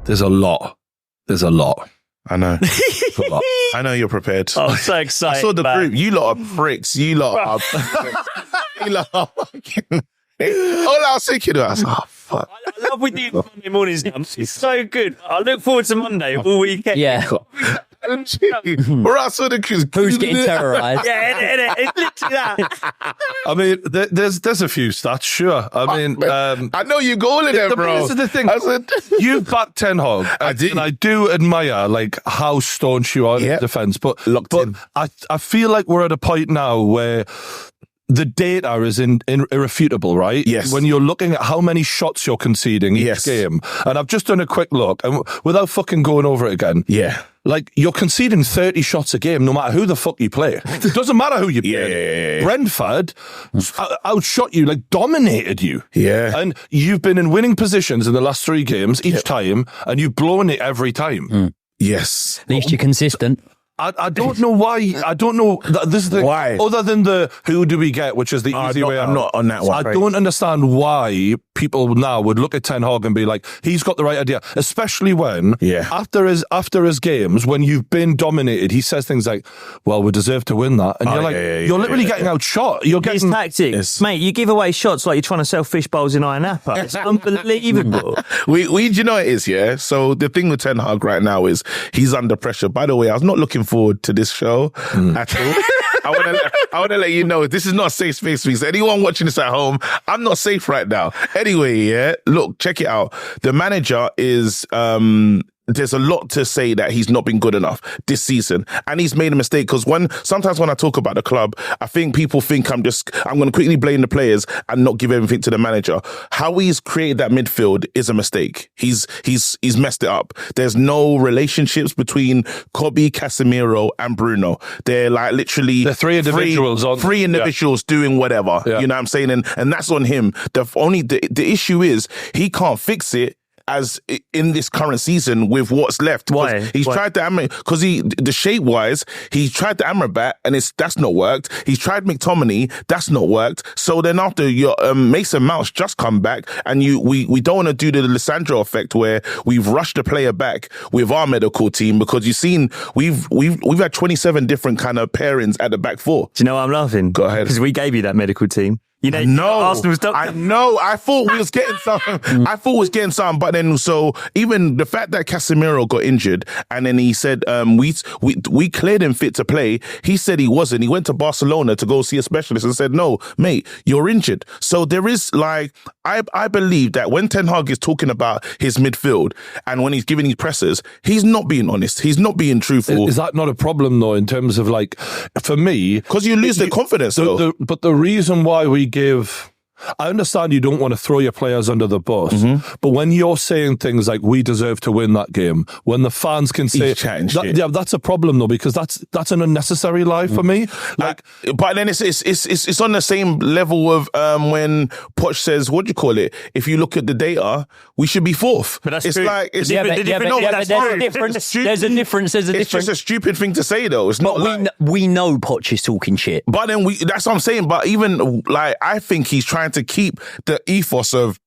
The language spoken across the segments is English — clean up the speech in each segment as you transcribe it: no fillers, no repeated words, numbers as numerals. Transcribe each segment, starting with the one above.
There's a lot. I know. I know you're prepared. Oh, I'm so excited. I saw the group. You lot are pricks. You lot are fucking... All I was thinking was, oh, fuck. I love we do Monday mornings now. It's so good. I look forward to Monday all weekend. Yeah. Or I saw the kids. Who's getting terrorised? Yeah, it's literally that. I mean, there's a few stats, sure. I mean, I know you go all of them, bro. This is the thing. I said, You backed Ten Hag. And I do admire like how staunch you are in defence. But I feel like we're at a point now where the data is irrefutable, right? Yes. When you're looking at how many shots you're conceding each game. And I've just done a quick look, and without fucking going over it again. Yeah. Like, you're conceding 30 shots a game no matter who the fuck you play. It doesn't matter who you play. Yeah. Brentford outshot you, like dominated you. Yeah. And you've been in winning positions in the last 3 games each time, and you've blown it every time. Yes. At least you're consistent. I don't know why. I don't know. This is the why. Other than the who do we get, which is the easy way out. I'm not on that one. I don't understand why people now would look at Ten Hag and be like, he's got the right idea. Especially when after his games, when you've been dominated, he says things like, "Well, we deserve to win that," and you're like, you're literally getting outshot. You're getting his tactics, mate. You give away shots like you're trying to sell fish bowls in Iron Napa. It's unbelievable. we you know it is, yeah. So the thing with Ten Hag right now is he's under pressure. By the way, I was not looking forward to this show at all. I want to let you know this is not a safe space for me. So anyone watching this at home, I'm not safe right now. Anyway, yeah, look, check it out. The manager is there's a lot to say that he's not been good enough this season, and he's made a mistake. Because sometimes when I talk about the club, I think people think I'm going to quickly blame the players and not give everything to the manager. How he's created that midfield is a mistake. He's messed it up. There's no relationships between Kobe, Casemiro, and Bruno. They're like literally the three individuals doing whatever. You know what I'm saying? And that's on him. The issue is he can't fix it as in this current season with what's left. Why? He's tried to because the shape wise, he tried the Amrabat and that's not worked. He's tried McTominay, that's not worked. So then after your Mason Mount's just come back, and we don't want to do the Lissandro effect where we've rushed the player back with our medical team, because you've seen we've had 27 different kind of pairings at the back four. Do you know why I'm laughing? Go ahead. Because we gave you that medical team. You know, Arsenal's doctor. I know. I thought we was getting something. But then, so even the fact that Casemiro got injured, and then he said we cleared him fit to play. He said he wasn't. He went to Barcelona to go see a specialist and said, "No, mate, you're injured." So there is I believe that when Ten Hag is talking about his midfield and when he's giving his pressers, he's not being honest. He's not being truthful. Is that not a problem though, in terms of like, for me, because you lose the confidence. But the reason why we give, I understand you don't want to throw your players under the bus, but when you're saying things like we deserve to win that game, when the fans can say that's a problem though, because that's an unnecessary lie for me. Like, but then it's on the same level of when Poch says, what do you call it? If you look at the data, we should be fourth. But that's it's true. like it's there's a difference. It's just a stupid thing to say though. It's not. We know Poch is talking shit. But then that's what I'm saying. But even like I think he's trying to keep the ethos of,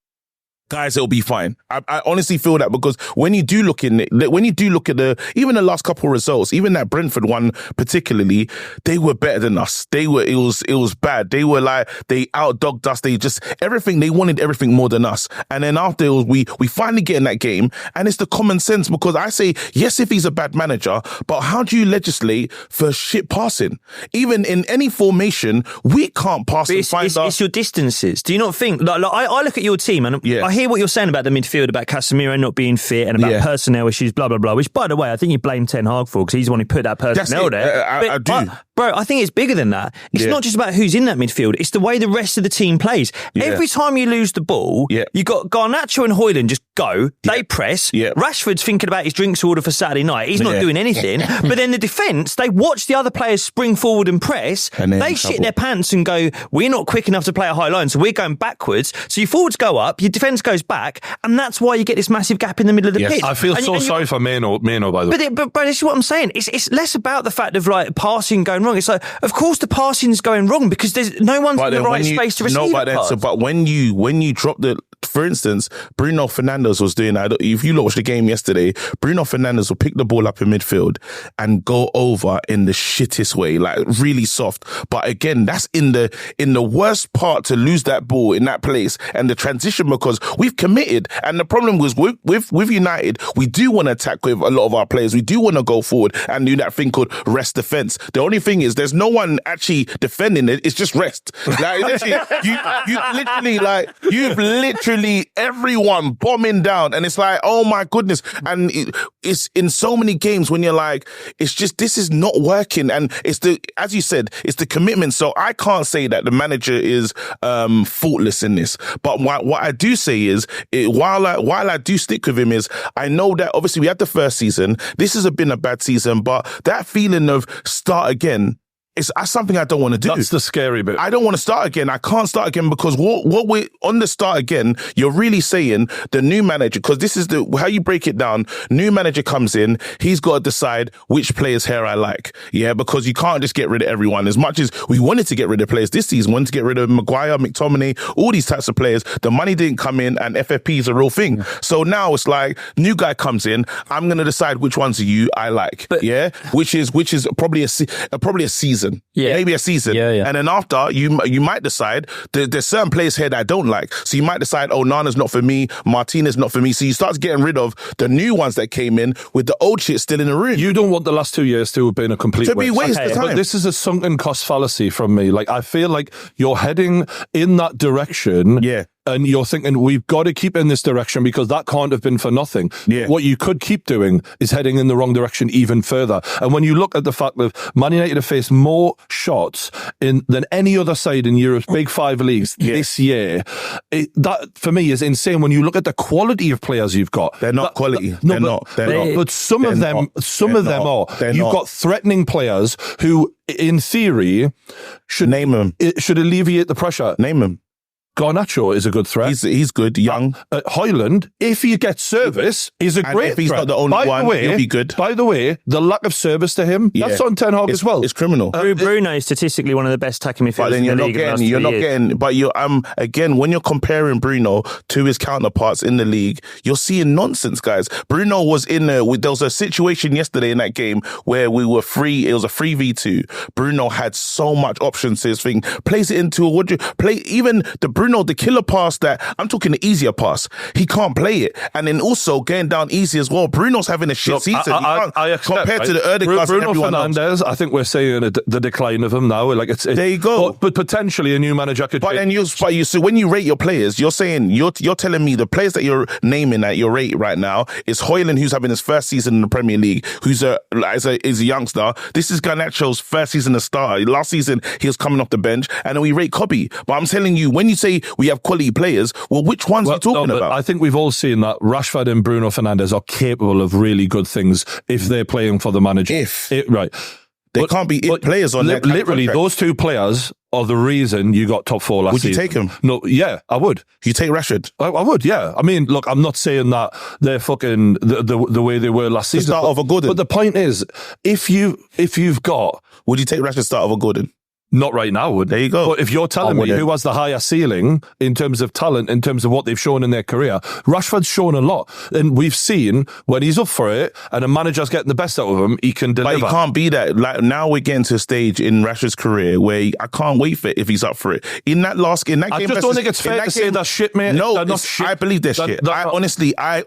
guys, it'll be fine. I honestly feel that, because when you do look at even the last couple of results, even that Brentford one particularly, they were better than us. It was bad. They were like, they outdogged us. They wanted everything more than us. And then after we finally get in that game, and it's the common sense, because I say, yes, if he's a bad manager, but how do you legislate for shit passing? Even in any formation, we can't pass and find it's your distances. Do you not think, like I look at your team and I hear what you're saying about the midfield, about Casemiro not being fit and about personnel issues, blah, blah, blah, which, by the way, I think you blame Ten Hag for, because he's the one who put that personnel there. I do. Bro, I think it's bigger than that. It's not just about who's in that midfield. It's the way the rest of the team plays. Every time you lose the ball, you got Garnacho and Højlund just go. They press. Rashford's thinking about his drinks order for Saturday night. He's not doing anything. But then the defence, they watch the other players spring forward and press. And they shit their pants and go, we're not quick enough to play a high line, so we're going backwards. So your forwards go up, your defence goes back, and that's why you get this massive gap in the middle of the pitch. I feel sorry for Meno, by the way. But this is what I'm saying. It's less about the fact of like passing going wrong. It's like, of course the passing's going wrong because there's no one's in the right space to receive the pass. But when you drop for instance, Bruno Fernandes was doing that. If you watched the game yesterday, Bruno Fernandes will pick the ball up in midfield and go over in the shittest way, like really soft. But again, that's in the worst part to lose that ball in that place and the transition, because we've committed. And the problem was with United, we do want to attack with a lot of our players. We do want to go forward and do that thing called rest defense. The only thing is there's no one actually defending it. It's just rest. Like literally, you've literally everyone bombing down, and it's like, oh my goodness. And it's in so many games when you're like, it's just, this is not working. And it's as you said, it's the commitment. So I can't say that the manager is faultless in this. But what I do say is, while I do stick with him, is I know that obviously we had the first season. This has been a bad season, but that feeling of start again, it's something I don't want to do. That's the scary bit. I don't want to start again. I can't start again, because what we're on the start again, you're really saying the new manager, because this is how you break it down. New manager comes in, he's got to decide which players here I like. Yeah, because you can't just get rid of everyone. As much as we wanted to get rid of players this season, wanted to get rid of Maguire, McTominay, all these types of players, the money didn't come in, and FFP is a real thing. Yeah. So now it's like, new guy comes in, I'm going to decide which ones of you I like. But, yeah, which is probably a season. Yeah. Maybe a season. Yeah. And then after, you might decide there's certain players here that I don't like. So you might decide, oh, Nana's not for me, Martinez not for me. So you start getting rid of the new ones that came in with the old shit still in the room. You don't want the last 2 years to have been a complete waste. To be waste of time. But this is a sunken cost fallacy from me. Like, I feel like you're heading in that direction. Yeah. And you're thinking, we've got to keep in this direction because that can't have been for nothing. Yeah. What you could keep doing is heading in the wrong direction even further. And when you look at the fact that Man United have faced more shots than any other side in Europe's big five leagues this year, that for me is insane. When you look at the quality of players you've got, they're not quality. They're not. But some of them are. You've got threatening players who, in theory, should name them. Should alleviate the pressure. Name them. Garnacho is a good threat. He's good, young. Hoyland, if he gets service, is a great if he's threat. not the only one, he'll be good. By the way, the lack of service to him, that's on Ten Hag as well. It's criminal. Bruno is statistically one of the best attacking midfielders in the league. Again, when you're comparing Bruno to his counterparts in the league, you're seeing nonsense, guys. Bruno was in there. There was a situation yesterday in that game where we were free. It was a 3v2. Bruno had so much options to his thing. Plays it into even the killer pass that I'm talking the easier pass. He can't play it, and then also getting down easy as well. Bruno's having a shit season. Compared to the Erdegaard Bruno Fernandes, I think we're saying the decline of him now. Like there you go. But potentially a new manager could. So when you rate your players, you're saying you're telling me the players that you're naming at your rate right now is Hoyland, who's having his first season in the Premier League, who's a youngster. This is Garnacho's first season as starter. Last season he was coming off the bench, and then we rate Kobe. But I'm telling you, when you say we have quality players, well, which ones are you talking about? I think we've all seen that Rashford and Bruno Fernandes are capable of really good things if they're playing for the manager. Right. They can't be players on that. Literally, those two players are the reason you got top four last season. Would you take them? No, yeah, I would. You take Rashford? I would, yeah. I mean, look, I'm not saying that they're fucking the way they were last season. Start over Gordon. But the point is, if you've got... Would you take Rashford start over Gordon? Not right now, there you go. But if you're telling me who has the higher ceiling in terms of talent, in terms of what they've shown in their career, Rashford's shown a lot. And we've seen when he's up for it and a manager's getting the best out of him, he can deliver. But he can't be that. Like now we're getting to a stage in Rashford's career where I can't wait for it if he's up for it. In that game, I just don't think it's fair to say that's shit, mate. No, not shit. I believe they're shit. I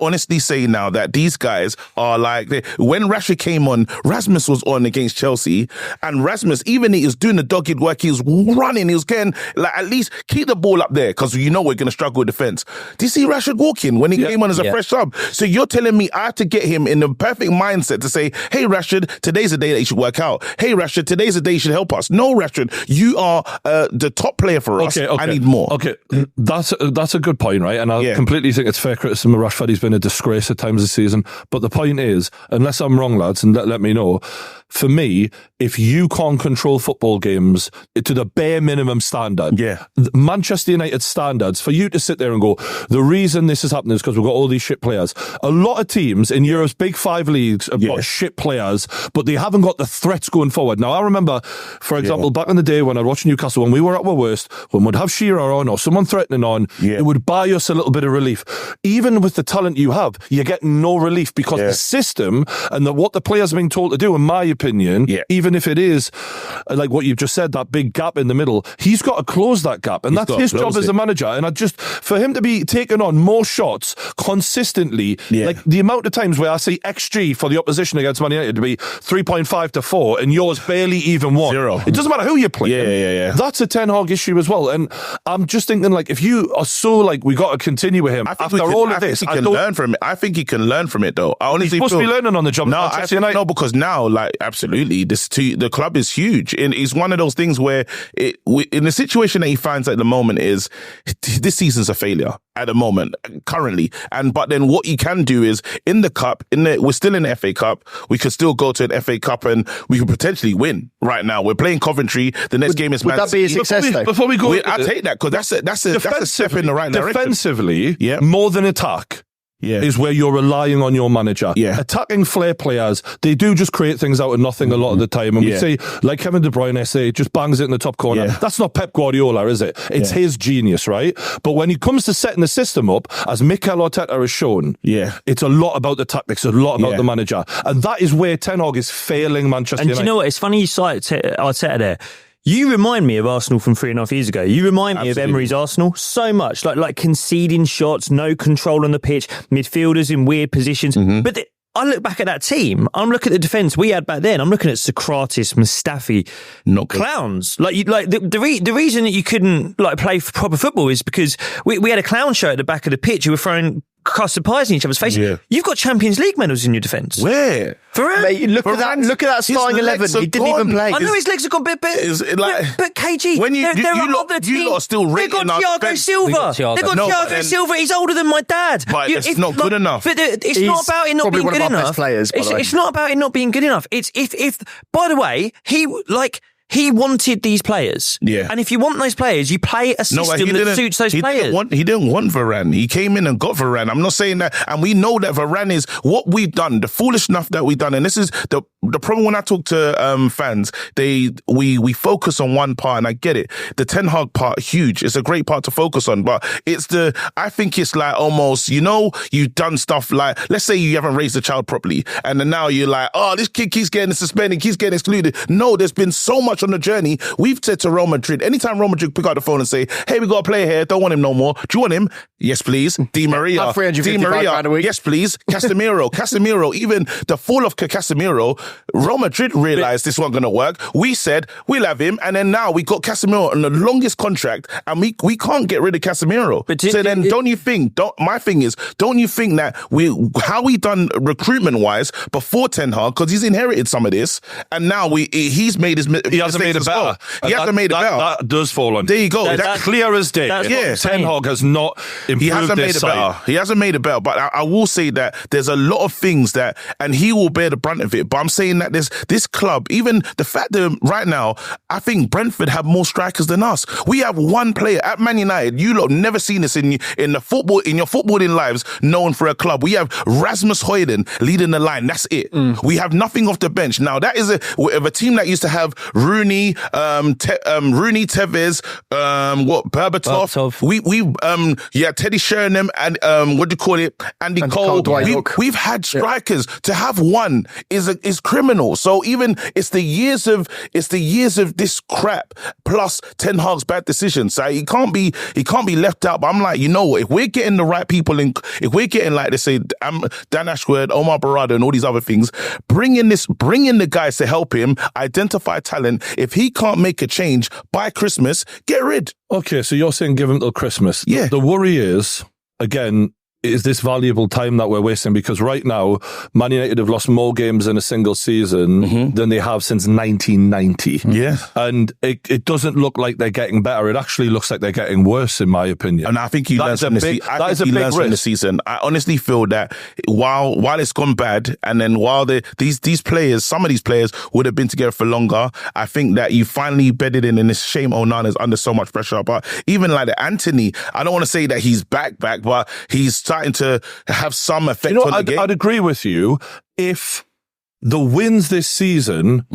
honestly say now that these guys are like, when Rashford came on, Rasmus was on against Chelsea, and Rasmus, even he was doing the dogged work, he was running, he was getting, like, at least keep the ball up there because you know we're going to struggle with defence. Do you see Rashford walking when he came on as a fresh sub? So you're telling me I have to get him in the perfect mindset to say, hey, Rashford, today's the day that you should work out. Hey, Rashford, today's the day you should help us. No, Rashford, you are the top player for us. Okay. I need more. Okay, that's a good point, right? And I completely think it's fair criticism of Rashford. He's been a disgrace at times this season. But the point is, unless I'm wrong, lads, and let me know, for me, if you can't control football games players to the bare minimum standard. Yeah. Manchester United standards, for you to sit there and go, the reason this is happening is because we've got all these shit players. A lot of teams in Europe's big 5 leagues have got shit players, but they haven't got the threats going forward. Now, I remember, for example, back in the day when I watched Newcastle, when we were at our worst, when we'd have Shearer on or someone threatening on, it would buy us a little bit of relief. Even with the talent you have, you get no relief because the system and what the players are being told to do, in my opinion, even if it is, like what you've just said, that big gap in the middle, he's got to close that gap. And that's his job as a manager. And for him to be taking on more shots consistently, like the amount of times where I see XG for the opposition against Man United to be 3.5 to 4 and yours barely even 1. 0. It doesn't matter who you're playing. Yeah. That's a Ten Hag issue as well. And I'm just thinking, like, if you are so like, we got to continue with him after all of this. I think he can learn from it. I think he can learn from it, though. I honestly he's supposed to be learning on the job. No, because now, like, absolutely, the club is huge. And it's one of those things where in the situation that he finds at the moment is this season's a failure at the moment, currently. But then what you can do is in the cup, we're still in the FA Cup. We could still go to an FA Cup and we could potentially win right now. We're playing Coventry. The next game is Man Would that be a success, though? Before we go, I'll take that because that's a step in the right direction. Defensively, more than attack. Is where you're relying on your manager. Attacking flair players, they do just create things out of nothing a lot of the time. And we say, like Kevin De Bruyne say, just bangs it in the top corner. That's not Pep Guardiola, is it? It's his genius, right? But when it comes to setting the system up, as Mikel Arteta has shown, it's a lot about the tactics, a lot about the manager. And that is where Ten Hag is failing Manchester United. And do you know what? It's funny you cite Arteta there. You remind me of Arsenal from 3.5 years ago. You remind me of Emery's Arsenal so much. Like conceding shots, no control on the pitch, midfielders in weird positions. But I look back at that team. I'm looking at the defence we had back then. I'm looking at Socrates, Mustafi, clowns. The reason that you couldn't play proper football is because we had a clown show at the back of the pitch. You were throwing custard pies in each other's faces. You've got Champions League medals in your defence. Where? Varane. Mate, look at that starting 11. He didn't even play. I know his legs are gone, but KG, when you lot are still rating. They've got Thiago Silva. They've got Thiago Silva. He's older than my dad. But it's not good enough. But it's not about it not being good enough. It's not about it not being good enough. It's if. By the way, he wanted these players. And if you want those players, you play a system that suits those players. He didn't want Varane. He came in and got Varane. I'm not saying that. And we know that Varane is what we've done, the foolish stuff that we've done. And this is the problem when I talk to fans. We focus on one part, and I get it. The Ten Hag part, huge. It's a great part to focus on. But I think it's like almost, you've done stuff like, let's say you haven't raised a child properly. And then now you're like, oh, this kid keeps getting suspended, keeps getting excluded. No, there's been so much on the journey. We've said to Real Madrid, anytime Real Madrid pick out the phone and say, hey, we got a player here, don't want him no more. Do you want him? Yes, please. Di Maria. Di Maria. Yes, please. Casemiro. Even the fall of Casemiro, Real Madrid realised this wasn't going to work. We said, we'll have him. And then now we got Casemiro on the longest contract and we can't get rid of Casemiro. Don't you think, my thing is, don't you think that how we done recruitment-wise before Ten Hag, because he's inherited some of this, and now he's made his hasn't made it better. He hasn't made it better. That does fall on. There you go. That's clear as day. Ten Hag has not improved. He hasn't made it better. He hasn't made it better. But I will say that there's a lot of things that, and he will bear the brunt of it. But I'm saying that this club, even the fact that right now, I think Brentford have more strikers than us. We have one player at Man United. You lot never seen this in your footballing lives, known for a club. We have Rasmus Højlund leading the line. That's it. We have nothing off the bench. Now that is a team that used to have Rooney, Tevez, Berbatov. We Teddy Sheringham and Andy Cole. We've had strikers. To have one is criminal. So even it's the years of this crap plus Ten Hag's bad decisions. So he can't be left out. But I'm like, you know what? If we're getting the right people in, if we're getting like they say Dan Ashworth, Omar Barada, and all these other things, bring in the guys to help him identify talent. If he can't make a change by Christmas, get rid. Okay, so you're saying give him till Christmas. Yeah. The worry is, again, is this valuable time that we're wasting? Because right now, Man United have lost more games in a single season than they have since 1990. Yeah. And it doesn't look like they're getting better. It actually looks like they're getting worse, in my opinion. And I think he learns from the season. I honestly feel that while it's gone bad, and then while these players, some of these players would have been together for longer, I think that you finally bedded in, and this shame Onana's under so much pressure. But even like the Anthony, I don't want to say that he's back, but he's starting to have some effect on the game. I'd agree with you if the wins this season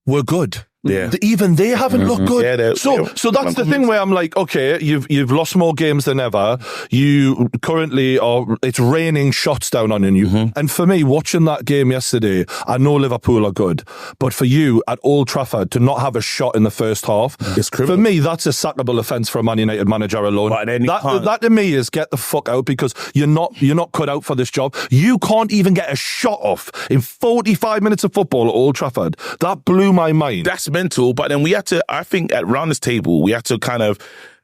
were good. Yeah. Even they haven't looked good. Yeah, so that's the thing where I'm like, okay, you've lost more games than ever. You currently it's raining shots down on you. And for me, watching that game yesterday, I know Liverpool are good, but for you at Old Trafford to not have a shot in the first half, for me, that's a sackable offence for a Man United manager alone. That to me is get the fuck out, because you're not cut out for this job. You can't even get a shot off in 45 minutes of football at Old Trafford. That blew my mind. That's mental, but then we have to, I think around this table, we have to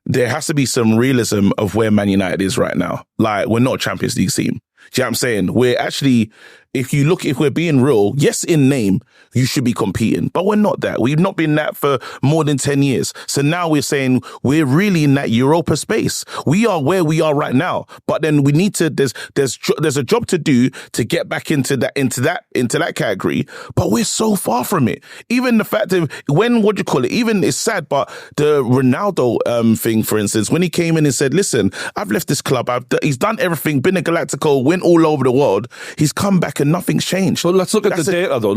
there has to be some realism of where Man United is right now. Like, we're not a Champions League team. Do you know what I'm saying? We're actually, if we're being real, yes, in name, you should be competing, but we're not that. We've not been that for more than 10 years. So now we're saying we're really in that Europa space. We are where we are right now, but then we need to, there's a job to do to get back into that category, but we're so far from it. Even the fact of even it's sad, but the Ronaldo thing, for instance, when he came in and said, listen, I've left this club, he's done everything, been a Galactico, went all over the world, he's come back and nothing's changed. But let's look at the data, though.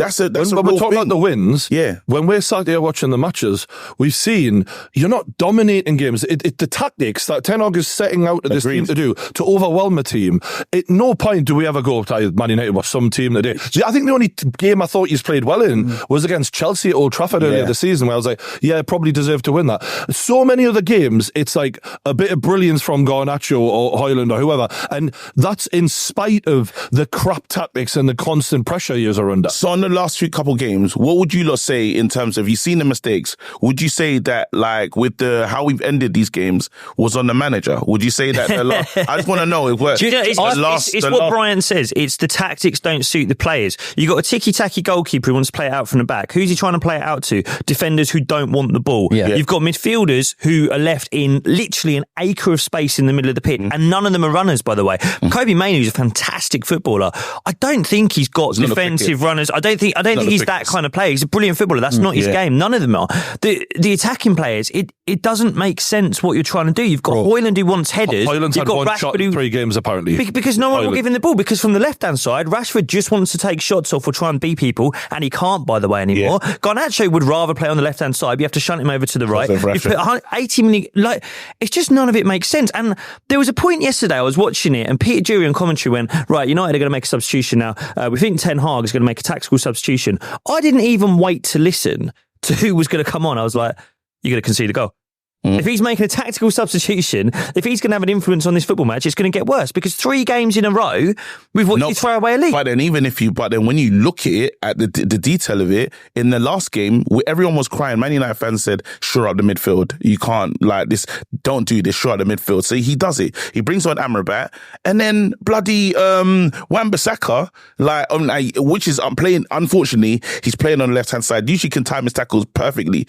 When we're talking about the wins, when we're sat here watching the matches, we've seen you're not dominating games. The tactics that Ten Hag is setting out to this team to do, to overwhelm a team, at no point do we ever go to Man United or some team today. I think the only game I thought he's played well in was against Chelsea at Old Trafford earlier this season, where I was like, yeah, probably deserved to win that. So many other games, it's like a bit of brilliance from Garnacho or Højlund or whoever, and that's in spite of the crap tactics and the constant pressure you're under. So on the last few couple games, what would you lot say in terms of, you've seen the mistakes? Would you say that, like, with how we've ended these games was on the manager? Would you say that I just want to know if it's what Brian says. It's the tactics don't suit the players. You got a ticky-tacky goalkeeper who wants to play it out from the back. Who's he trying to play it out to? Defenders who don't want the ball. Yeah. You've got midfielders who are left in literally an acre of space in the middle of the pitch, and none of them are runners, by the way. Kobe Mainoo is a fantastic footballer. I don't think he's got defensive runners. I don't think he's that kind of player. He's a brilliant footballer. That's not his game. None of them are. The attacking players, it doesn't make sense what you're trying to do. You've got Højlund who wants headers. Højlund's had one shot in 3 games, apparently. Because no one will give him the ball. Because from the left-hand side, Rashford just wants to take shots off or try and beat people, and he can't, by the way, anymore. Garnacho would rather play on the left-hand side. You have to shunt him over to the right. You put 80 minutes... Like, it's just none of it makes sense. And there was a point yesterday, I was watching it, and Peter Drury on commentary went, right, United are going to make a substitution now. We think Ten Hag is going to make a tactical substitution. I didn't even wait to listen to who was going to come on. I was like, you're going to concede a goal. If he's making a tactical substitution, if he's going to have an influence on this football match, it's going to get worse, because 3 games in a row, we've watched you throw away a lead. But then when you look at it, at the detail of it, in the last game, everyone was crying. Man United fans said, shore up the midfield. You can't, like this, don't do this, shore up the midfield. So he does it. He brings on Amrabat, and then bloody Wan-Bissaka, which is playing, unfortunately, he's playing on the left-hand side. Usually can time his tackles perfectly.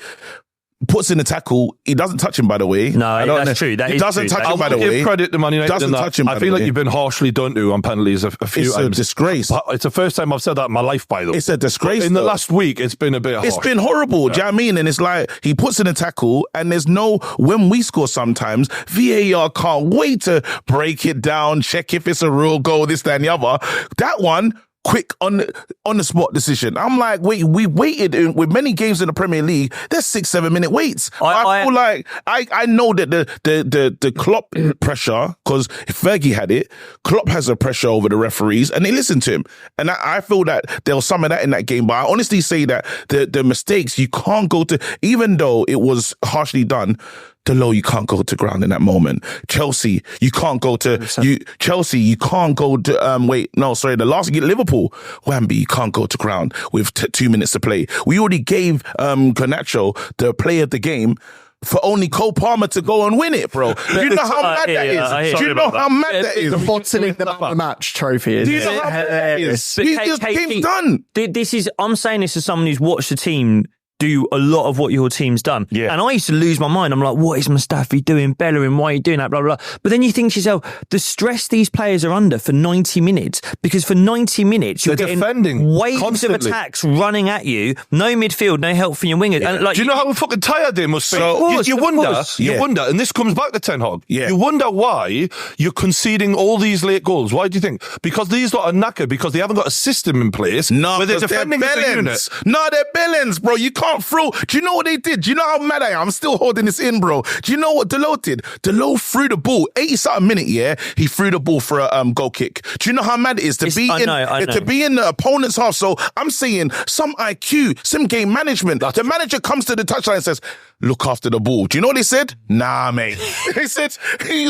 Puts in the tackle. He doesn't touch him, by the way. No, that's true. He doesn't touch him, by the way. Give credit to Man United. Doesn't touch him. I feel like you've been harshly done to on penalties a few times. It's a disgrace. It's the first time I've said that in my life, by the way. It's a disgrace. In the last week, it's been a bit harsh. It's been horrible. Do you know what I mean? And it's like, he puts in a tackle, and there's when we score sometimes, VAR can't wait to break it down, check if it's a real goal, this, that, and the other. That one, quick on the spot decision. I'm like, we waited with many games in the Premier League. There's 6-7 minute waits. I feel like I know that the Klopp pressure, because Fergie had it. Klopp has a pressure over the referees, and they listen to him. And I feel that there was some of that in that game. But I honestly say that the mistakes, you can't go to, even though it was harshly done. Delo, you can't go to ground in that moment. Chelsea, you can't go to the last game, Liverpool, Wamby, you can't go to ground with 2 minutes to play. We already gave Garnacho the play of the game. for only Cole Palmer to go and win it, bro. Do you know how mad that is? Do you know how mad that is? The bottling the match trophy is. Do you know how mad that is? This game's done. I'm saying this as someone who's watched the team do a lot of what your team's done. Yeah. And I used to lose my mind. I'm like, what is Mustafi doing? Bellerin, why are you doing that? Blah, blah, blah. But then you think to yourself, the stress these players are under for 90 minutes, because for 90 minutes, you're getting defending waves constantly of attacks running at you, no midfield, no help for your wingers. Yeah. And like, do you know how fucking tired they must be? You wonder, and this comes back to Ten Hag, you wonder why you're conceding all these late goals. Why do you think? Because these lot are knackered, because they haven't got a system in place. No, where they're defending as a unit. No, they're bellends, bro. You can't throw. Do you know what they did? Do you know how mad I am? I'm still holding this in, bro. Do you know what Delot did? Delot threw the ball 80-something minute. He threw the ball for a goal kick. Do you know how mad it is to be in the opponent's half? So I'm saying some IQ, some game management. The manager comes to the touchline and says, "Look after the ball." Do you know what they said? Nah, mate. he said he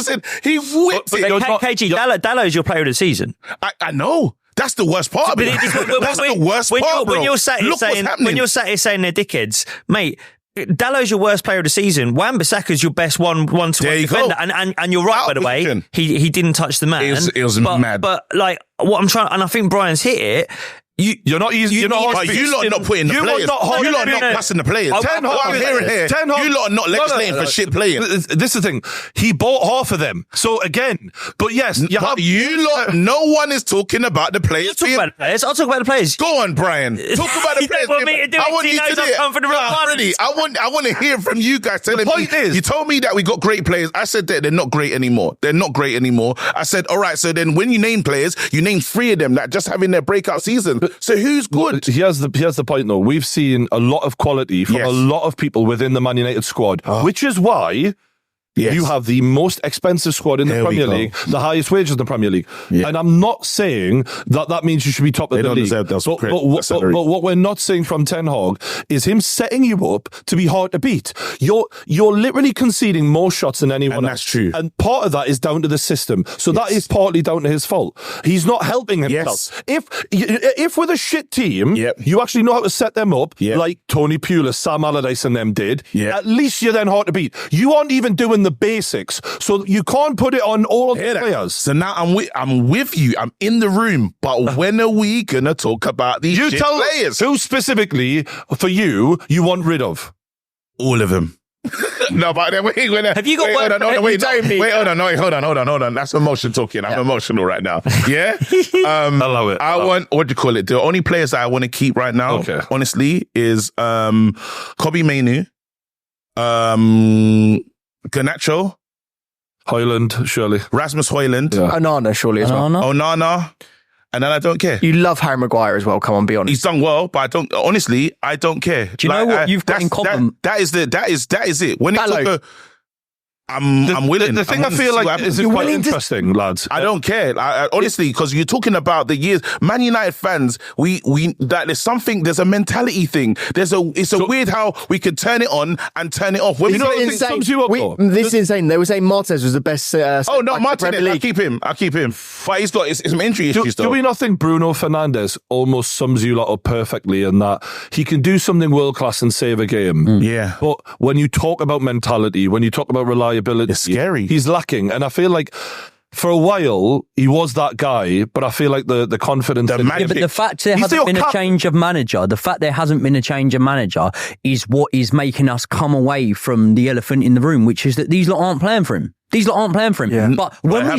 whipped it. KG, Dallow's your player of the season. I know. That's the worst part of it. That's the worst part, bro. When you're sat here saying they're dickheads, mate, Dallow's your worst player of the season. Wan-Bissaka's your best one-to-one defender. And you're right, by the way. He didn't touch the man. It was mad. But like, what I'm trying, and I think Brian's hit it. You're not easy. You lot are not putting the players. You lot are not passing the players. Ten Hag, you lot are not legislating for shit playing. This is the thing. He bought half of them. So again, but yes, no one is talking about the players. I'll talk about the players. Go on, Brian. Talk about the players. I want you to hear. I want to hear from you guys. Telling me. You told me that we got great players. I said that they're not great anymore. I said, all right. So then, when you name players, you name 3 of them that just having their breakout season. So who's good? Here's the point, though. We've seen a lot of quality from a lot of people within the Man United squad, which is why you have the most expensive squad in the Premier League, the highest wages in the Premier League. Yeah. And I'm not saying that means you should be top of the league. But what we're not saying from Ten Hag is him setting you up to be hard to beat. You're literally conceding more shots than anyone else. That's true. And part of that is down to the system. So that is partly down to his fault. He's not helping himself. If with a shit team, you actually know how to set them up, like Tony Pulis, Sam Allardyce and them did, at least you're then hard to beat. You aren't even doing the basics, so you can't put it on all of the players. So now I'm with you. I'm in the room, but when are we gonna talk about these players? Who specifically for you want rid of? All of them. No, but then have you got? Hold on. That's emotion talking. I'm emotional right now. Yeah, I love it. I want, what do you call it? The only players that I want to keep right now, honestly, is Kobe Mainoo, Garnacho, Højlund, surely. Rasmus Højlund. Onana, surely as well. Onana. And then I don't care. You love Harry Maguire as well. Come on, be honest. He's done well, but I don't care. Do you know what you've got in common? That is it. When it I'm willing. The thing I feel like is quite interesting, lads. I don't care. Honestly, because you're talking about the years. Man United fans, there's a mentality thing. It's weird how we could turn it on and turn it off. When this is insane. They were saying Martinez was the best. Martinez. I keep him. But he's got some injury issues though. Do we not think Bruno Fernandes almost sums you lot up perfectly in that he can do something world class and save a game? Yeah. But when you talk about mentality, when you talk about reliability, it's scary. He's lacking, and I feel like for a while he was that guy, but I feel like the confidence. But the fact there hasn't been a change of manager, is what is making us come away from the elephant in the room, which is that these lot aren't playing for him. Yeah. But when we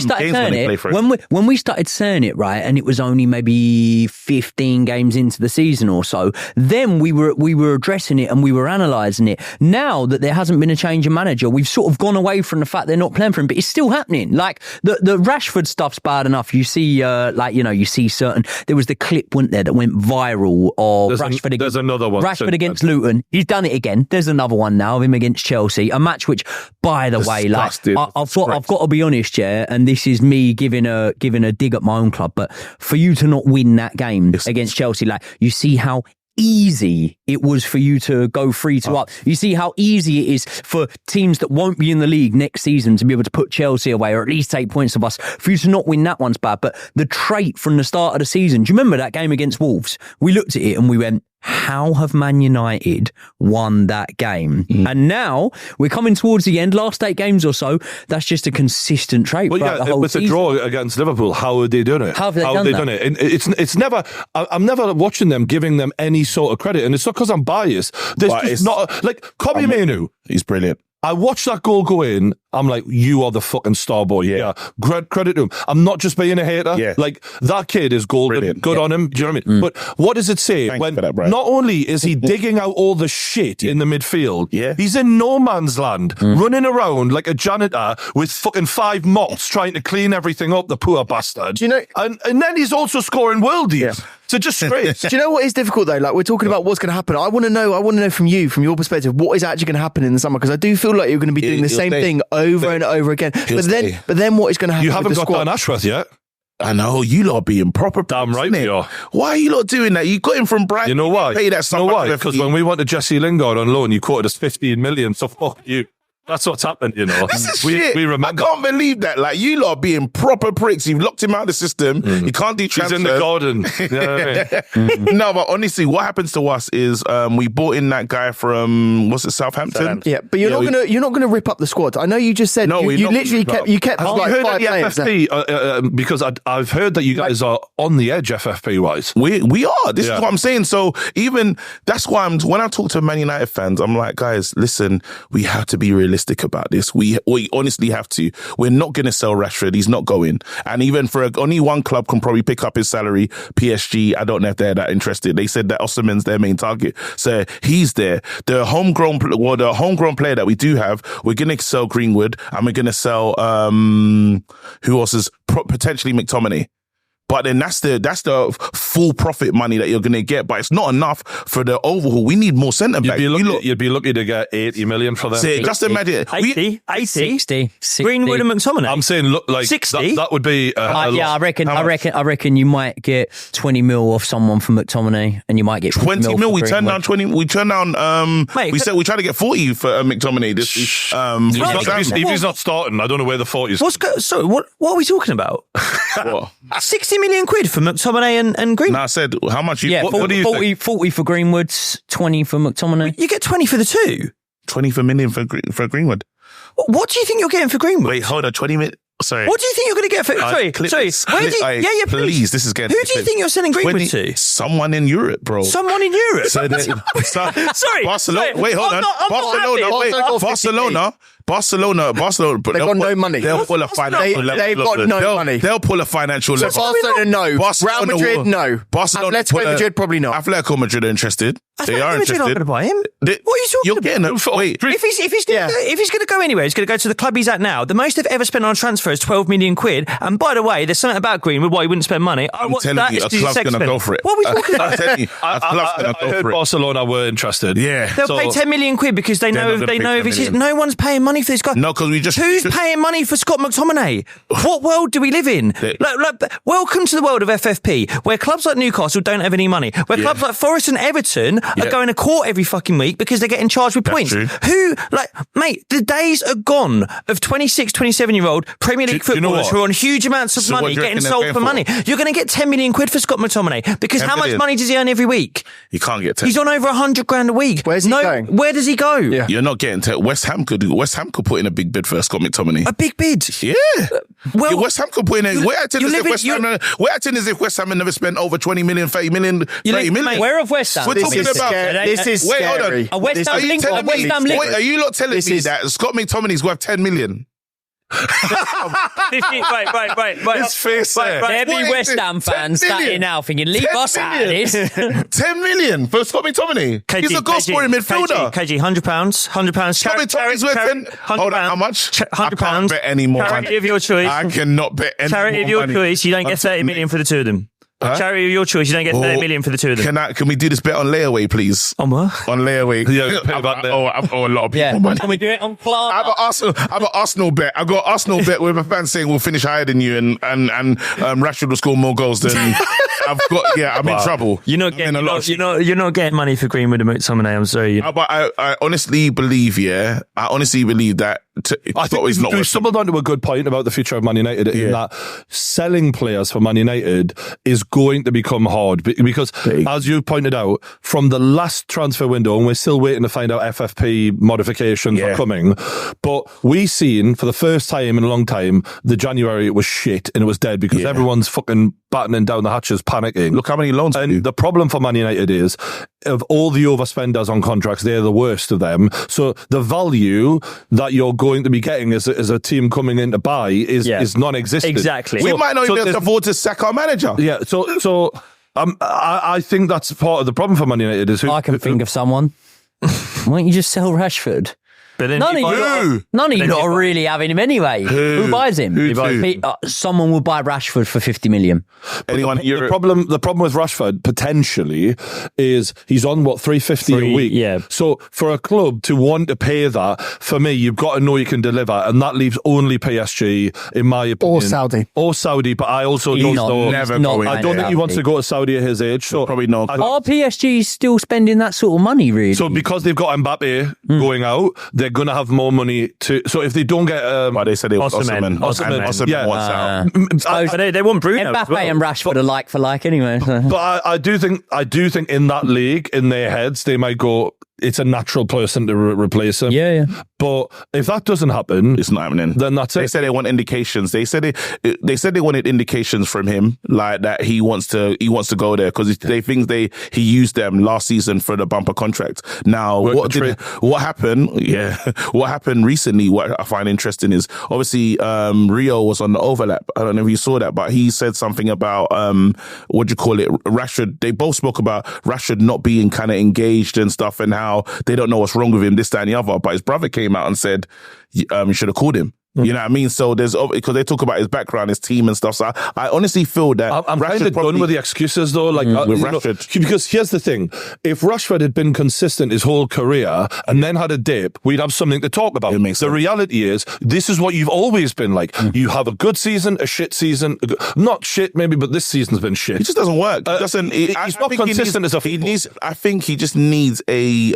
started saying it, right, and it was only maybe 15 games into the season or so, then we were addressing it and we were analysing it. Now that there hasn't been a change of manager, we've sort of gone away from the fact they're not playing for him, but it's still happening. Like the Rashford stuff's bad enough. You see, you see certain. There was the clip, wasn't there, that went viral of Rashford. There's another one. Rashford against Luton. He's done it again. There's another one now of him against Chelsea. A match which, by the way, I've got to be honest, and this is me giving a dig at my own club, but for you to not win that game against Chelsea, like, you see how easy it was for you to go 3-2 up. You see how easy it is for teams that won't be in the league next season to be able to put Chelsea away or at least take points of us. For you to not win that one's bad. But the trait from the start of the season, do you remember that game against Wolves? We looked at it and we went, how have Man United won that game? And now we're coming towards the end, last 8 games or so. That's just a consistent trait. Well, yeah, with the draw against Liverpool, how are they doing it? How have they done it? It's never. I'm never watching them giving them any sort of credit, and it's not because I'm biased. It's not like Kobe Mainoo. He's brilliant. I watched that goal go in. I'm like, you are the fucking star boy. Yeah. Credit to him. I'm not just being a hater. Yeah. Like, that kid is golden. Brilliant. Good on him. Do you know what I mean? But what does it say when not only is he digging out all the shit in the midfield, he's in no man's land, running around like a janitor with fucking 5 mops trying to clean everything up, the poor bastard. Do you know? And then he's also scoring worldies. Yeah. So just straight. Do you know what is difficult though? Like, we're talking about what's going to happen. I want to know from you, from your perspective, what is actually going to happen in the summer? Because I do feel like you're going to be doing the same thing over and over again. But then what is going to happen? You haven't got squad? Dan Ashworth yet. I know, you lot being proper. Damn right we are. Why are you lot doing that? You got him from Brighton. You know why? Pay that because when we wanted Jesse Lingard on loan, you quoted us 15 million. So fuck you. That's what's happened, you know. This is shit. We remember. I can't believe that. Like, you lot being proper pricks. You've locked him out of the system. You can't do transfers. He's in the garden. No, but honestly, what happens to us is we bought in that guy from Southampton. Yeah, but you're not gonna rip up the squad. I know you just said you literally kept Have like you heard 5 of the players. FFP? Because I've heard that you guys are on the edge FFP wise. We are. This is what I'm saying. So even that's why when I talk to Man United fans, I'm like, guys, listen, we have to be realistic about this. We honestly have to. We're not going to sell Rashford. He's not going. And even for only one club can probably pick up his salary. PSG, I don't know if they're that interested. They said that Osimhen's their main target. So he's there. The homegrown player that we do have, we're going to sell Greenwood and we're going to sell, who else is potentially McTominay. But then that's the full profit money that you're going to get. But it's not enough for the overhaul. We need more centre back. You'd be lucky to get 80 million for that. Just imagine. 80, 60. Greenwood and McTominay. I'm saying, look, like 60. That would be a lot. Yeah, I reckon you might get 20 mil off someone from McTominay, and you might get 20 mil. We turned down 20. We turned down. Mate, we said we tried to get 40 for McTominay. If he's not starting, I don't know where the 40 is. Sorry, what are we talking about? What? 60 million quid for McTominay and Greenwood. No, I said, how much? What do you 40 for Greenwood, 20 for McTominay. You get 20 for the two. 20 million for Greenwood. What do you think you're getting for Greenwood? Wait, hold on, 20 million. Sorry. What do you think you're going to get for? Sorry. Please. This is getting. Who do you think you're selling Greenwood to? Someone in Europe, bro. Someone in Europe. Sorry. Barcelona. Wait, hold on. Barcelona. They've got no money. They'll pull a financial level. They've got no money. They'll pull a financial level. So Barcelona, no. Real Madrid, no. Atletico Madrid, probably not. Atletico Madrid are interested. They are interested. Not going to buy him. What are you talking about? Getting it. Wait. If he's going to go anywhere, he's going to go to the club he's at now. The most they've ever spent on a transfer is 12 million quid. And by the way, there's something about Greenwood why he wouldn't spend money. I'm telling you, a club's going to go for it. What are we talking about? I'm telling you, a club's going to go for it. Barcelona were interested. Yeah. They'll pay 10 million quid because they know if it's no one's paying money for this guy. No, because we just... Who's paying money for Scott McTominay? What world do we live in? Welcome to the world of FFP, where clubs like Newcastle don't have any money, where clubs like Forest and Everton are going to court every fucking week because they're getting charged with points. Mate, the days are gone of 26, 27-year-old Premier League footballers who are on huge amounts of money getting sold for money. You're going to get 10 million quid for Scott McTominay because how much money does he earn every week? You can't get 10. He's on over 100 grand a week. Where's he going? Where does he go? Yeah. You're not getting 10. West Ham could put in a big bid for Scott McTominay. A big bid? Yeah. West Ham could put in we're acting as if West Ham had never spent over 20 million, 30 million, 30 million. Where have West Ham? We're talking about... This is scary. A West Ham link. Wait, are you not telling me that Scott McTominay's worth 10 million? Right. His face there. There be West Ham fans starting now thinking, leave us out of this. 10 million for Scott McTominay. He's a goal scoring midfielder. KG, £100. Scott McTominay's worth 10. Hold on, how much? £100. I can't bet any more money. Charity of your choice. I cannot bet any more money. Charity of your choice. You don't get 30 million for the two of them. Charity of your choice. You don't get 30 million for the two of them. Can we do this bet on layaway, please? On what? On layaway. Yeah, pay back there. I owe a lot of people money. Can we do it on Clark? I have an Arsenal bet. I got an Arsenal bet where my fans saying we'll finish higher than you and Rashford will score more goals than I'm in trouble. You're not getting money for Greenwood and McTominay. I'm sorry. But I honestly believe, that I think we've stumbled onto a good point about the future of Man United in that selling players for Man United is going to become hard because, as you pointed out, from the last transfer window, and we're still waiting to find out FFP modifications are coming, but we seen for the first time in a long time, the January was shit and it was dead because everyone's fucking battening down the hatches, panicking. Look how many loans. And the problem for Man United is, of all the overspenders on contracts, they're the worst of them. So the value that you're going to be getting as a team coming in to buy is non-existent. Exactly. We might not even be able to afford to sack our manager. Yeah. So I think that's part of the problem for Man United. Is I can think of someone. Why don't you just sell Rashford? But then none of you lot are really having him anyway. Who buys him? Someone will buy Rashford for 50 million. Anyone? The problem with Rashford potentially is he's on 350 a week. Yeah. So for a club to want to pay that, for me, you've got to know you can deliver, and that leaves only PSG, in my opinion, or Saudi. But I also don't know. I don't think he wants to go to Saudi at his age. So probably not. Are PSG still spending that sort of money? Really? So because they've got Mbappe going out, they're going to have more money to. So if they don't get, they said it was Osimhen wants out. But they want Bruno. Mbappe and Rashford are like for like anyway. So. But I do think in that league, in their heads, they might go, it's a natural person to replace him. Yeah. But if that doesn't happen, it's not happening. Then that's it. They said they want indications. They said they wanted indications from him, like that he wants to go there because they think he used them last season for the bumper contract. Now, what happened? Yeah, what happened recently? What I find interesting is obviously Rio was on the overlap. I don't know if you saw that, but he said something about Rashford. They both spoke about Rashford not being kind of engaged and stuff, and how they don't know what's wrong with him, this, that, and the other. But his brother came out and said, you should have called him. You know what I mean? So because they talk about his background, his team and stuff. So I honestly feel that I'm kind of done with the excuses though. Like with Rashford, because here's the thing: if Rashford had been consistent his whole career and then had a dip, we'd have something to talk about. The reality is, this is what you've always been like. You have a good season, a shit season, not shit maybe, but this season's been shit. It just doesn't work. He's not consistent as a footballer. I think he just needs a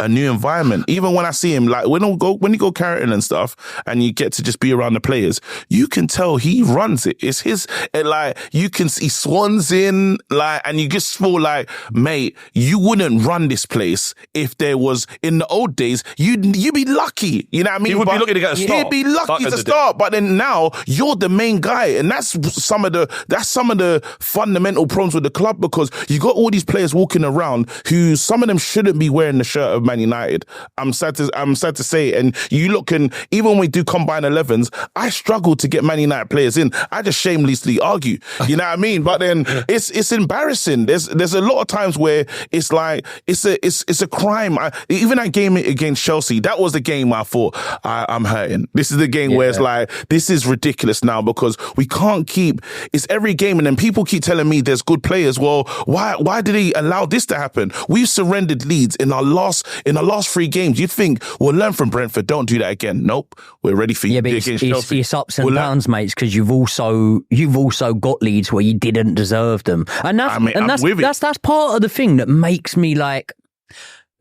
new environment. Even when I see him, like when you go Carrington and stuff, and you get to just be around the players, you can tell he runs it. It's his, you can see swans in, and you just feel like, mate, you wouldn't run this place if there was, in the old days, you'd be lucky. You know what I mean? He would be lucky to get a start. He'd be lucky to start, but then now you're the main guy, and that's some of the fundamental problems with the club, because you got all these players walking around who some of them shouldn't be wearing the shirt of Man United. I'm sad to say, and you look, and even when we do combine 11s, I struggle to get Man United players in. I just shamelessly argue, you know what I mean? But then it's embarrassing. There's a lot of times where it's like it's a crime. Even that game against Chelsea, that was the game where I thought I'm hurting. This is the game where it's like, this is ridiculous now, because we can't keep. It's every game, and then people keep telling me there's good players. Well, why did he allow this to happen? We've surrendered leads in our last 3 games. You'd think we'll learn from Brentford. Don't do that again. Nope. We're ready for you against Chelsea. It's ups and downs, mates, because you've also got leads where you didn't deserve them, and that's part of the thing that makes me like,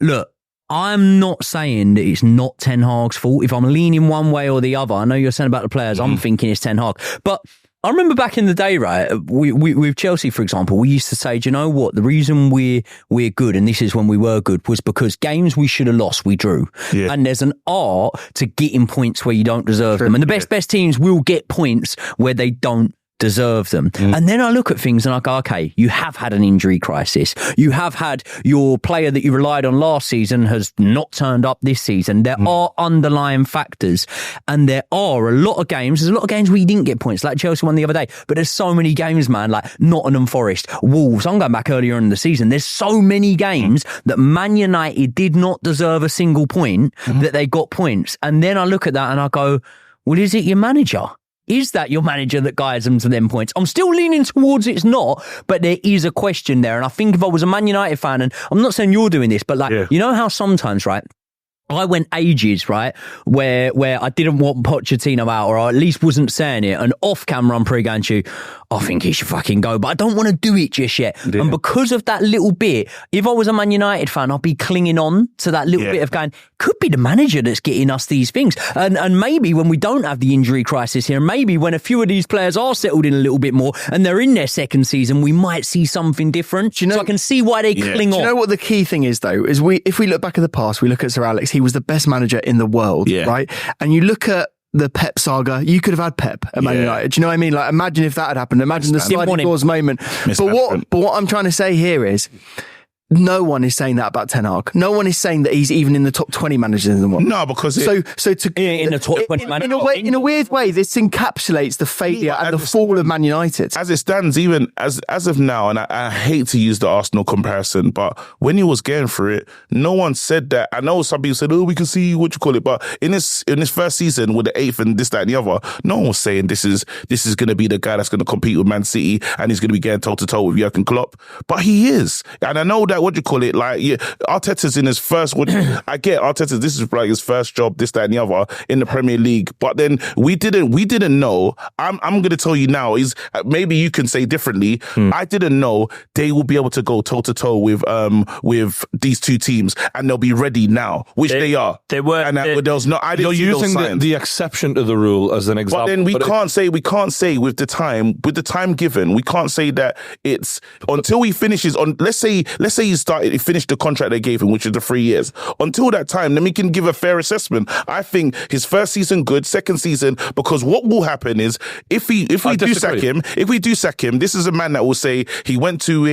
look. I'm not saying that it's not Ten Hag's fault. If I'm leaning one way or the other, I know you're saying about the players. I'm thinking it's Ten Hag, but I remember back in the day, right, we with Chelsea, for example, we used to say, do you know what? The reason we're good, and this is when we were good, was because games we should have lost, we drew. Yeah. And there's an art to getting points where you don't deserve them. And the best teams will get points where they don't deserve them. And then I look at things and I go, okay, you have had an injury crisis. You have had your player that you relied on last season has not turned up this season. There are underlying factors, and there's a lot of games where you didn't get points, like Chelsea won the other day, but there's so many games, man, like Nottingham Forest, Wolves. I'm going back earlier in the season. There's so many games that Man United did not deserve a single point, that they got points. And then I look at that and I go, well, is it your manager? Is that your manager that guides them to them points? I'm still leaning towards it's not, but there is a question there. And I think if I was a Man United fan, and I'm not saying you're doing this, but you know how sometimes, right, I went ages, right, where I didn't want Pochettino out, or I at least wasn't saying it. And off camera, I'm pre-going to, I think he should fucking go, but I don't want to do it just yet. Yeah. And because of that little bit, if I was a Man United fan, I'd be clinging on to that little bit of going, could be the manager that's getting us these things. And maybe when we don't have the injury crisis here, maybe when a few of these players are settled in a little bit more and they're in their second season, we might see something different. So I can see why they cling on. Do you know what the key thing is, though? Is if we look back at the past, we look at Sir Alex, he was the best manager in the world, right? And you look at the Pep saga, you could have had Pep at Man United. Do you know what I mean? Like, imagine if that had happened. Imagine the sliding doors moment. But what I'm trying to say here is, no one is saying that about Ten Hag. No one is saying that he's even in the top 20 managers in the world. No, because in the top 20 managers. In a weird way, this encapsulates the failure and the fall of Man United. As it stands, even as of now, and I hate to use the Arsenal comparison, but when he was going through it, no one said that. I know some people said, "Oh, we can see what you call it," but in this first season with the 8th and this, that, and the other, no one was saying this is going to be the guy that's going to compete with Man City and he's going to be getting toe to toe with Jurgen Klopp. But he is, and I know that. What do you call it? Like, Arteta's in his first. I get Arteta. This is like his first job. This, that, and the other in the Premier League. But then we didn't know. I'm going to tell you now. Is maybe you can say differently. I didn't know they will be able to go toe to toe with these two teams, and they'll be ready now, which they are. They were. And there was no. I didn't. You're using the exception to the rule as an example. But then we can't say with the time given, we can't say that it's until he finishes on. Let's say he finished the contract they gave him, which is the 3 years. Until that time, then we can give a fair assessment. I think his first season good, second season, because what will happen is if we do sack him, this is a man that will say he went to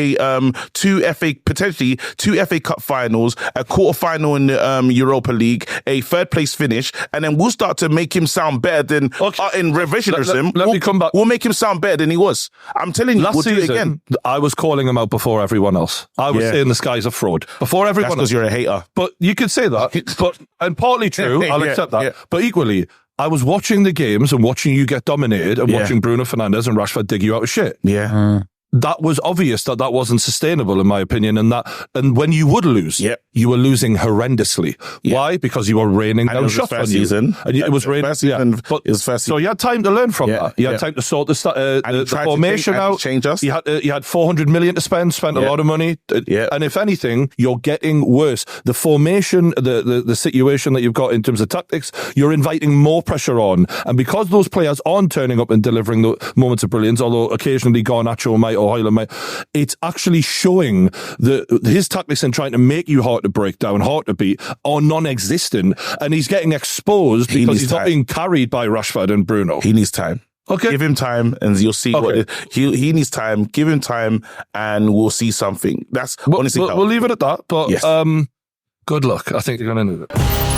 potentially two FA Cup finals, a quarter final in the Europa League, a third place finish, and then we'll start to make him sound better than in revisionism. Let me come back. We'll make him sound better than he was. I'm telling you, we'll do it again. I was calling him out before everyone else. I was saying this guy's a fraud before everyone. That's because you're a hater. But you could say that, and partly true. I'll accept that. But equally, I was watching the games and watching you get dominated and watching Bruno Fernandes and Rashford dig you out of shit. Yeah. That was obvious that wasn't sustainable, in my opinion, and when you would lose, you were losing horrendously. Why? Because you were raining down shots on you. It was raining. So you had time to learn from that. You had time to sort the formation out. Change us. You had 400 million to spend a lot of money. And if anything, you're getting worse. The formation, the situation that you've got in terms of tactics, you're inviting more pressure on. And because those players aren't turning up and delivering the moments of brilliance, although occasionally Garnacho might or Hoyland might, it's actually showing his tactics in trying to make you hard to break down, hard to beat, are non-existent, and he's getting exposed because he's not being carried by Rashford and Bruno. He needs time. Okay. Give him time and you'll see he needs time. Give him time and we'll see something. That's honestly. We'll leave it at that, but good luck. I think you're going to need it.